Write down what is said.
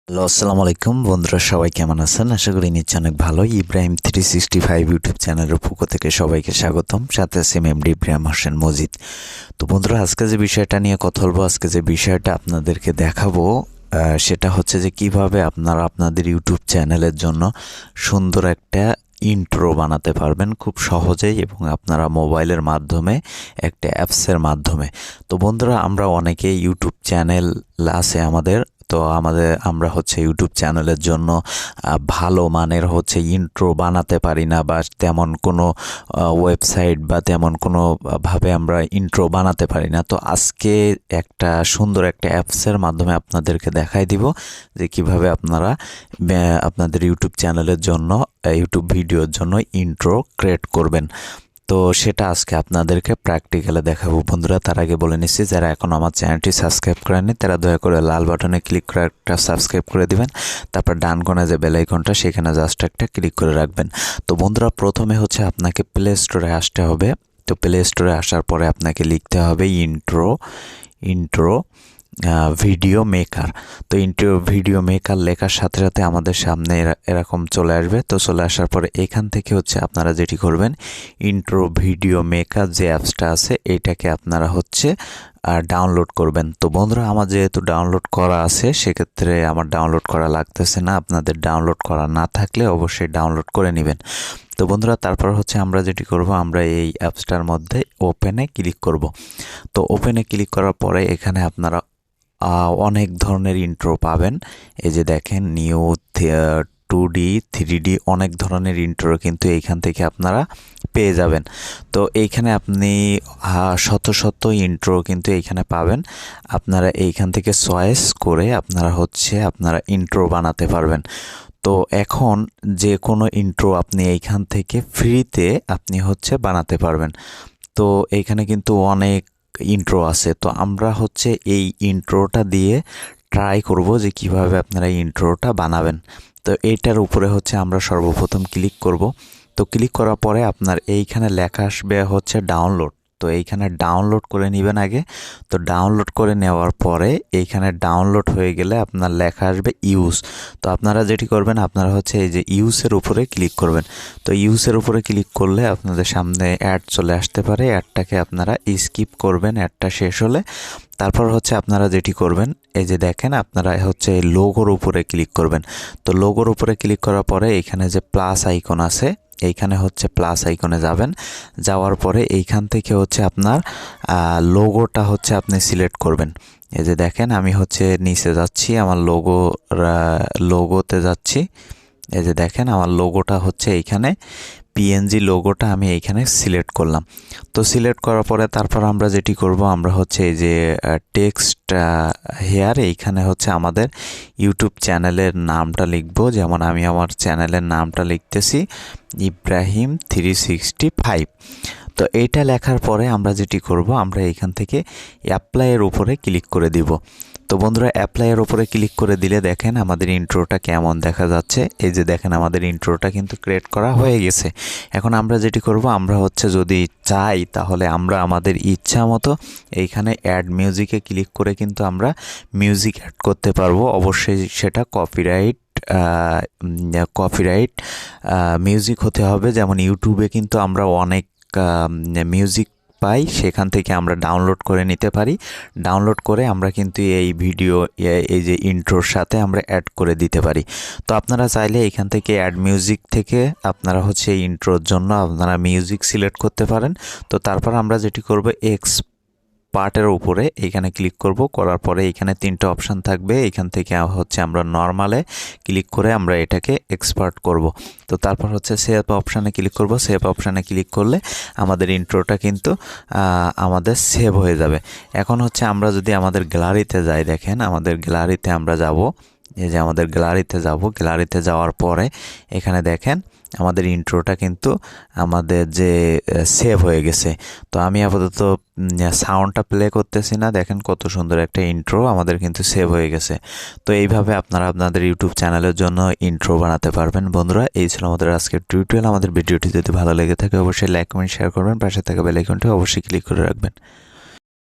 Hello, আসসালামু আলাইকুম বন্ধুরা, সবাই কেমন আছেন? আশা করি নিশ্চয় অনেক ভালো। ইব্রাহিম 365 ইউটিউব চ্যানেলের পক্ষ থেকে সবাইকে স্বাগতম। সাথে আছে এমডি ইব্রাহিম হোসেন মজিদ। তো বন্ধুরা, আজকে যে বিষয়টা নিয়ে কথা বলবো, আজকে যে বিষয়টা আপনাদেরকে দেখাবো সেটা হচ্ছে যে কিভাবে আপনারা আপনাদের ইউটিউব চ্যানেলের জন্য সুন্দর একটা ইন্ট্রো বানাতে পারবেন খুব সহজেই এবং আপনারা মোবাইলের মাধ্যমে, একটা অ্যাপসের মাধ্যমে। তো বন্ধুরা, আমরা অনেকে ইউটিউব চ্যানেল আছে আমাদের। তো আমরা হচ্ছে ইউটিউব চ্যানেলের জন্য ভালো মানের হচ্ছে ইন্ট্রো বানাতে পারি না, বা তেমন কোনো ওয়েবসাইট বা তেমন কোনো ভাবে আমরা ইন্ট্রো বানাতে পারি না। তো আজকে একটা সুন্দর একটা অ্যাপসের মাধ্যমে আপনাদেরকে দেখাই দিব যে কিভাবে আপনারা আপনাদের ইউটিউব চ্যানেলের জন্য, ইউটিউব ভিডিওর জন্য ইন্ট্রো ক্রিয়েট করবেন। তো সেটা আজকে আপনাদেরকে প্র্যাকটিক্যালে দেখাবো বন্ধুরা। তার আগে বলে নিচ্ছি, যারা এখন আমার চ্যানেলটি সাবস্ক্রাইব করেননি তারা দয়া করে লাল বাটনে ক্লিক করে একটা সাবস্ক্রাইব করে দিবেন। তারপর ডান কোণে যে বেল আইকনটা, সেখানে জাস্ট একটা ক্লিক করে রাখবেন। তো বন্ধুরা, প্রথমে হচ্ছে আপনাকে প্লে স্টোরে আসতে হবে। তো প্লে স্টোরে আসার পরে আপনাকে লিখতে হবে ইন্ট্রো ভিডিও মেকার। তো ইন্ট্রো ভিডিও মেকার লেখার সাথে সাথে আমাদের সামনে এরকম চলে আসবে। তো চলে আসার পরে এখান থেকে হচ্ছে আপনারা যেটি করবেন, ইন্ট্রো ভিডিও মেকার যে অ্যাপসটা আছে এইটাকে আপনারা হচ্ছে ডাউনলোড করবেন। তো বন্ধুরা, আমার যেহেতু ডাউনলোড করা আছে, সেক্ষেত্রে আমার ডাউনলোড করা লাগতেছে না। আপনাদের ডাউনলোড করা না থাকলে অবশ্যই ডাউনলোড করে নেবেন। তো বন্ধুরা, তারপর হচ্ছে আমরা যেটি করব, আমরা এই অ্যাপসটার মধ্যে ওপেনে ক্লিক করব। তো ওপেনে ক্লিক করার পরে এখানে আপনারা অনেক ধরনের ইন্ট্রো পাবেন। এই যে দেখেন, নিউ 2D 3D অনেক ধরনের ইন্ট্রো কিন্তু এইখান থেকে আপনারা পেয়ে যাবেন। তো এইখানে আপনি শত শত ইন্ট্রো কিন্তু এইখানে পাবেন। আপনারা এইখান থেকে চয়েস করে আপনারা ইন্ট্রো বানাতে পারবেন। তো এখন যে কোনো ইন্ট্রো আপনি এইখান থেকে ফ্রিতে আপনি হচ্ছে বানাতে পারবেন। তো এইখানে কিন্তু অনেক ইন্ট্রো আছে। তো আমরা হচ্ছে এই ইন্ট্রোটা দিয়ে ট্রাই করব যে কিভাবে আপনারা ইন্ট্রোটা বানাবেন। তো এইটার উপরে হচ্ছে আমরা সর্বপ্রথম ক্লিক করব। তো ক্লিক করার পরে আপনার এইখানে লেখা আসবে হচ্ছে ডাউনলোড। তো এইখানে ডাউনলোড করে নেবেন আগে। তো ডাউনলোড করে নেওয়ার পরে এইখানে ডাউনলোড হয়ে গেলে আপনার লেখা আসবে ইউজ। তো আপনারা যেটি করবেন, আপনারা হচ্ছে এই যে ইউজের উপরে ক্লিক করবেন। তো ইউজের উপরে ক্লিক করলে আপনাদের সামনে অ্যাড চলে আসতে পারে। অ্যাডটাকে আপনারা স্কিপ করবেন অ্যাডটা শেষ হলে। তারপর হচ্ছে আপনারা যেটি করবেন, এই যে দেখেন, আপনারা হচ্ছে লোগোর উপরে ক্লিক করবেন। তো লোগোর উপরে ক্লিক করার পরে এইখানে যে প্লাস আইকন আছে, এইখানে হচ্ছে প্লাস আইকনে যাবেন। যাওয়ার পরে এইখান থেকে হচ্ছে আপনার লোগোটা হচ্ছে আপনি সিলেক্ট করবেন। এই যে দেখেন, আমি হচ্ছে নিচে যাচ্ছি, আমার লোগোতে যাচ্ছি। এই যে দেখেন, আমার লোগোটা হচ্ছে এইখানে পিএনজি লোগোটা আমি এইখানে সিলেক্ট করলাম। তো সিলেক্ট করার পরে তারপর আমরা যেটি করব, আমরা হচ্ছে এই যে টেক্সট হেয়ার, এইখানে হচ্ছে আমাদের ইউটিউব চ্যানেলের নামটা লিখব। যেমন আমি আমার চ্যানেলের নামটা লিখতেছি ইব্রাহিম 365। তো এইটা লেখার পরে আমরা যেটি করব, আমরা এইখান থেকে অ্যাপ্লাইয়ের উপরে ক্লিক করে দিব। তো বন্ধুরা, অ্যাপ্লাইয়ের উপরে ক্লিক করে দিলে দেখেন আমাদের ইন্ট্রোটা কেমন দেখা যাচ্ছে। এই যে দেখেন, আমাদের ইন্ট্রোটা কিন্তু ক্রিয়েট করা হয়ে গেছে। এখন আমরা যেটি করব, আমরা হচ্ছে যদি চাই তাহলে আমরা আমাদের ইচ্ছা মতো এইখানে অ্যাড মিউজিকে ক্লিক করে কিন্তু আমরা মিউজিক অ্যাড করতে পারবো। অবশ্যই সেটা কপিরাইট মিউজিক হতে হবে। যেমন ইউটিউবে কিন্তু আমরা অনেক মিউজিক পাই, সেখান থেকে আমরা ডাউনলোড করে নিতে পারি। ডাউনলোড করে আমরা কিন্তু এই ভিডিও, এই যে ইন্ট্রোর সাথে আমরা অ্যাড করে দিতে পারি। তো আপনারা চাইলে এখান থেকে অ্যাড মিউজিক থেকে আপনারা হচ্ছে এই ইন্ট্রোর জন্য আপনারা মিউজিক সিলেক্ট করতে পারেন। তো তারপর আমরা যেটি করব, পার্টের উপরে এইখানে ক্লিক করব। করার পরে এইখানে 3টে অপশান থাকবে। এইখান থেকে হচ্ছে আমরা নর্মালে ক্লিক করে আমরা এটাকে এক্সপার্ট করব। তো তারপর হচ্ছে সেভ অপশানে ক্লিক করব। সেভ অপশানে ক্লিক করলে আমাদের ইন্ট্রোটা কিন্তু আমাদের সেভ হয়ে যাবে। এখন হচ্ছে আমরা যদি আমাদের গ্যালারিতে যাই, দেখেন আমাদের গ্যালারিতে আমরা যাব। এই যে আমাদের গ্যালারিতে যাব। গ্যালারিতে যাওয়ার পরে এখানে দেখেন আমাদের ইন্ট্রোটা কিন্তু আমাদের যে সেভ হয়ে গেছে। তো আমি আপাতত সাউন্ডটা প্লে করতেছি না। দেখেন কত সুন্দর একটা ইন্ট্রো আমাদের কিন্তু সেভ হয়ে গেছে। তো এইভাবে আপনারা আপনাদের ইউটিউব চ্যানেলের জন্য ইন্ট্রো বানাতে পারবেন। বন্ধুরা, এই ছিল আমাদের আজকের টিউটোরিয়াল। আমাদের ভিডিওটি যদি ভালো লেগে থাকে অবশ্যই লাইক কমেন্ট শেয়ার করবেন। পাশে থাকা বেল আইকনটি অবশ্যই ক্লিক করে রাখবেন।